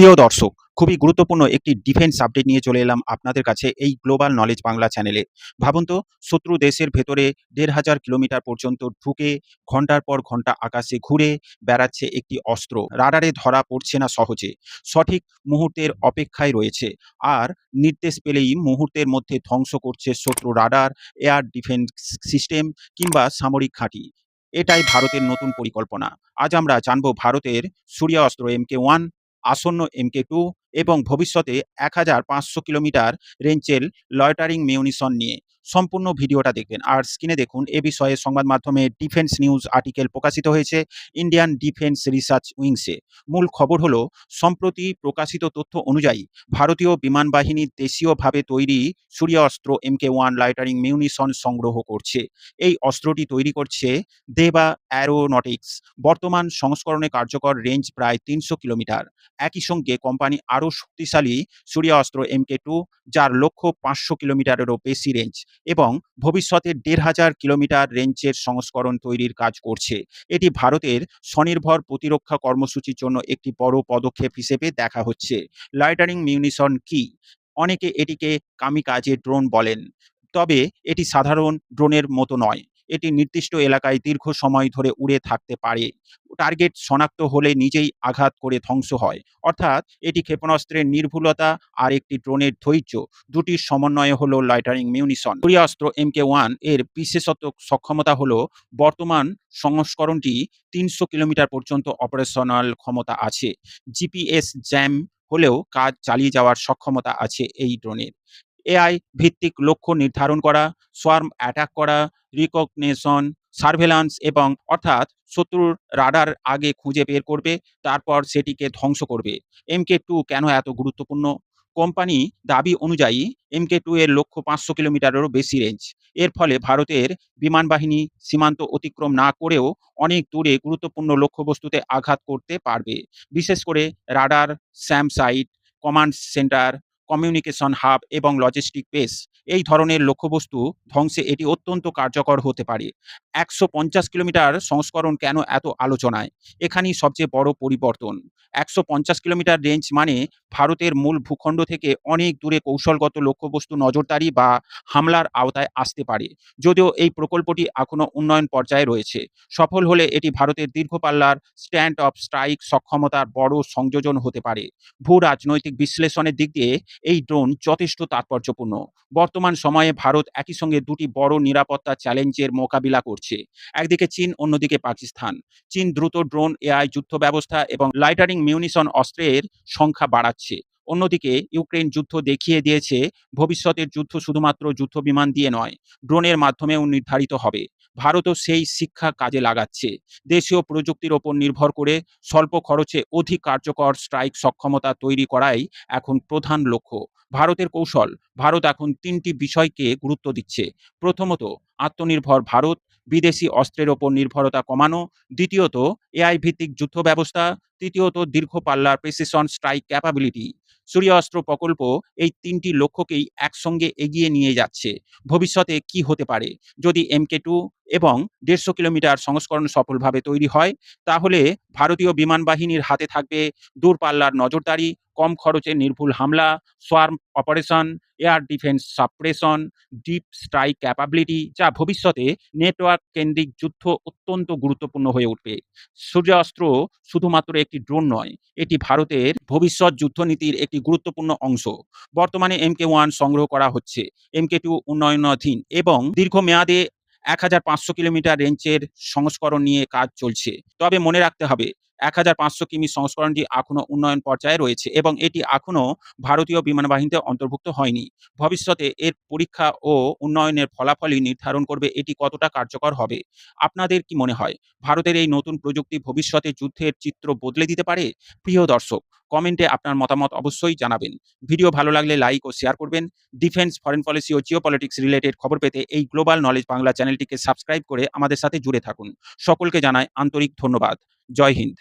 প্রিয় দর্শক, খুবই গুরুত্বপূর্ণ একটি ডিফেন্স আপডেট নিয়ে চলে এলাম আপনাদের কাছে এই গ্লোবাল নলেজ বাংলা চ্যানেলে। ভাবুন তো, শত্রু দেশের ভেতরে ১,৫০০ কিলোমিটার পর্যন্ত ঢুকে ঘন্টার পর ঘন্টা আকাশে ঘুরে বেড়াচ্ছে একটি অস্ত্র। রাডারে ধরা পড়ছে না সহজে। সঠিক মুহূর্তের অপেক্ষায় রয়েছে। আর নির্দেশ পেলেই মুহূর্তের মধ্যে ধ্বংস করছে শত্রু রাডার, এয়ার ডিফেন্স সিস্টেম কিংবা সামরিক ঘাঁটি। এটাই ভারতের নতুন পরিকল্পনা। আজ আমরা জানব ভারতের সূর্যাস্ত্র MK1, আসন্ন MK2 এবং ভবিষ্যতে ১,৫০০ কিলোমিটার রেঞ্জের লয়টারিং মিউনিশন নিয়ে। সম্পূর্ণ ভিডিওটা দেখবেন। আর স্ক্রিনে দেখুন, এ বিষয়ে সংবাদ মাধ্যমে ডিফেন্স নিউজ আর্টিকেল প্রকাশিত হয়েছে ইন্ডিয়ান ডিফেন্স রিসার্চ উইংসে। মূল খবর হলো, সম্প্রতি প্রকাশিত তথ্য অনুযায়ী ভারতীয় বিমান বাহিনী দেশীয়ভাবে তৈরি সূর্যাস্ত্র MK1 লয়টারিং মিউনিশন সংগ্রহ করছে। এই অস্ত্রটি তৈরি করছে দেবা অ্যারোনটিক্স। বর্তমান সংস্করণে কার্যকর রেঞ্জ প্রায় ৩০০ কিলোমিটার। একই সঙ্গে কোম্পানি আরও শক্তিশালী সূর্যাস্ত্র MK2, যার লক্ষ্য ৫০০ কিলোমিটারেরও বেশি রেঞ্জ, এবং ভবিষ্যতে ১,৫০০ কিলোমিটার রেঞ্জের সংস্করণ তৈরির কাজ করছে। এটি ভারতের স্বনির্ভর প্রতিরক্ষা কর্মসূচির জন্য একটি বড় পদক্ষেপ হিসেবে দেখা হচ্ছে। লয়টারিং মিউনিশন কি? অনেকে এটিকে কামিকাজে ড্রোন বলেন, তবে এটি সাধারণ ড্রোনের মতো নয়। এটি নির্দিষ্ট এলাকায় দীর্ঘ সময় ধরে উড়ে থাকতে পারে। টার্গেট শনাক্ত হলে নিজেই আঘাত করে ধ্বংস হয়। অর্থাৎ এটি ক্ষেপণাস্ত্রের নির্ভুলতা আর একটি ড্রোনের ধৈর্য, দুটির সমন্বয়ে হলো লয়টারিং মিউনিশন। সূর্যাস্ত্র MK1 এর বিশেষত সক্ষমতা হলো, বর্তমান সংস্করণটি ৩০০ কিলোমিটার পর্যন্ত অপারেশনাল ক্ষমতা আছে। জিপিএস জ্যাম হলেও কাজ চালিয়ে যাওয়ার সক্ষমতা আছে এই ড্রোনের। এআই ভিত্তিক লক্ষ্য নির্ধারণ করা, সোয়ার্ম অ্যাটাক করা, রিকগনিশন, সার্ভেলান্স, এবং অর্থাৎ শত্রুর রাডার আগে খুঁজে বের করবে, তারপর সেটিকে ধ্বংস করবে। MK2 কেন এত গুরুত্বপূর্ণ? কোম্পানি দাবি অনুযায়ী MK2 এর লক্ষ্য ৫০০ কিলোমিটারেরও বেশি রেঞ্জ। এর ফলে ভারতের বিমান বাহিনী সীমান্ত অতিক্রম না করেও অনেক দূরে গুরুত্বপূর্ণ লক্ষ্যবস্তুতে আঘাত করতে পারবে। বিশেষ করে radar, SAM site, command centre, communication hub এবং লজিস্টিক বেস, এই ধরনের লক্ষ্যবস্তু ধ্বংসে এটি অত্যন্ত কার্যকর হতে পারে। ১৫০ কিলোমিটার সংস্করণ কেন এত আলোচনায়? এখানেই সবচেয়ে বড় পরিবর্তন। ১৫০ কিলোমিটার রেঞ্জ মানে ভারতের মূল ভূখণ্ড থেকে অনেক দূরে কৌশলগত লক্ষ্যবস্তু নজরদারি বা হামলার আওতায় আসতে পারে। যদিও এই প্রকল্পটি এখনও উন্নয়ন পর্যায়ে রয়েছে। সফল হলে এটি ভারতের দীর্ঘপাল্লার স্ট্যান্ড অফ স্ট্রাইক সক্ষমতার বড় সংযোজন হতে পারে। ভূ রাজনৈতিক বিশ্লেষণের দিক দিয়ে এই ড্রোন যথেষ্ট তাৎপর্যপূর্ণ। বর্তমান সময়ে ভারত একই সঙ্গে দুটি বড় নিরাপত্তা চ্যালেঞ্জের মোকাবিলা করছে। একদিকে চীন, অন্যদিকে পাকিস্তান। চীন দ্রুত ড্রোন, এআই যুদ্ধ ব্যবস্থা এবং লাইটারিং মিউনিশন অস্ত্রের সংখ্যা বাড়াচ্ছে। অন্যদিকে ইউক্রেন যুদ্ধ দেখিয়ে দিয়েছে, ভবিষ্যতের যুদ্ধ শুধুমাত্র যুদ্ধ বিমান দিয়ে নয়, ড্রোনের মাধ্যমেও নির্ধারিত হবে। ভারতও সেই শিক্ষা কাজে লাগাচ্ছে। দেশীয় প্রযুক্তির ওপর নির্ভর করে স্বল্প খরচে অধিক কার্যকর স্ট্রাইক সক্ষমতা তৈরি করাই এখন প্রধান লক্ষ্য। ভারতের কৌশল: ভারত এখন ৩টি বিষয়কে গুরুত্ব দিচ্ছে। প্রথমত, আত্মনির্ভর ভারত, বিদেশি অস্ত্রের ওপর নির্ভরতা কমানো। দ্বিতীয়ত, এআই ভিত্তিক যুদ্ধ ব্যবস্থা। তৃতীয়ত, দীর্ঘ পাল্লার প্রিসিশন স্ট্রাইক ক্যাপাবিলিটি। সূর্যাস্ত্র প্রকল্প এই ৩টি লক্ষ্যকেই একসঙ্গে এগিয়ে নিয়ে যাচ্ছে। ভবিষ্যতে কি হতে পারে? যদি MK2 এবং ১৫০ কিলোমিটার সংস্করণ সফলভাবে তৈরি হয়, তাহলে ভারতীয় বিমান বাহিনীর হাতে থাকবে দূরপাল্লার নজরদারি, কম খরচে নির্ভুল হামলা, swarm operation, air defence suppression, deep strike capability, যা ভবিষ্যতে নেটওয়ার্ক কেন্দ্রিক যুদ্ধ অত্যন্ত গুরুত্বপূর্ণ হয়ে উঠবে। সূর্যাস্ত্র শুধুমাত্র একটি ড্রোন নয়, এটি ভারতের ভবিষ্যৎ যুদ্ধনীতির একটি গুরুত্বপূর্ণ অংশ। বর্তমানে MK1 সংগ্রহ করা হচ্ছে, MK2 উন্নয়নাধীন, এবং দীর্ঘমেয়াদে ১,৫০০ কিলোমিটার রেঞ্জের সংস্করণ নিয়ে কাজ চলছে। তবে মনে রাখতে হবে, ১,৫০০ কিমি সংস্করণটি এখনও উন্নয়ন পর্যায়ে রয়েছে এবং এটি এখনও ভারতীয় বিমান বাহিনীতে অন্তর্ভুক্ত হয়নি। ভবিষ্যতে এর পরীক্ষা ও উন্নয়নের ফলাফলই নির্ধারণ করবে এটি কতটা কার্যকর হবে। আপনাদের কি মনে হয়, ভারতের এই নতুন প্রযুক্তি ভবিষ্যতে যুদ্ধের চিত্র বদলে দিতে পারে? প্রিয় দর্শক, কমেন্টে আপনার মতামত অবশ্যই জানাবেন। ভিডিও ভালো লাগলে লাইক ও শেয়ার করবেন। ডিফেন্স, ফরেন পলিসি ও জিওপলিটিক্স রিলেটেড খবর পেতে এই গ্লোবাল নলেজ বাংলা চ্যানেলটিকে সাবস্ক্রাইব করে আমাদের সাথে জুড়ে থাকুন। সকলকে জানাই আন্তরিক ধন্যবাদ। জয় হিন্দ।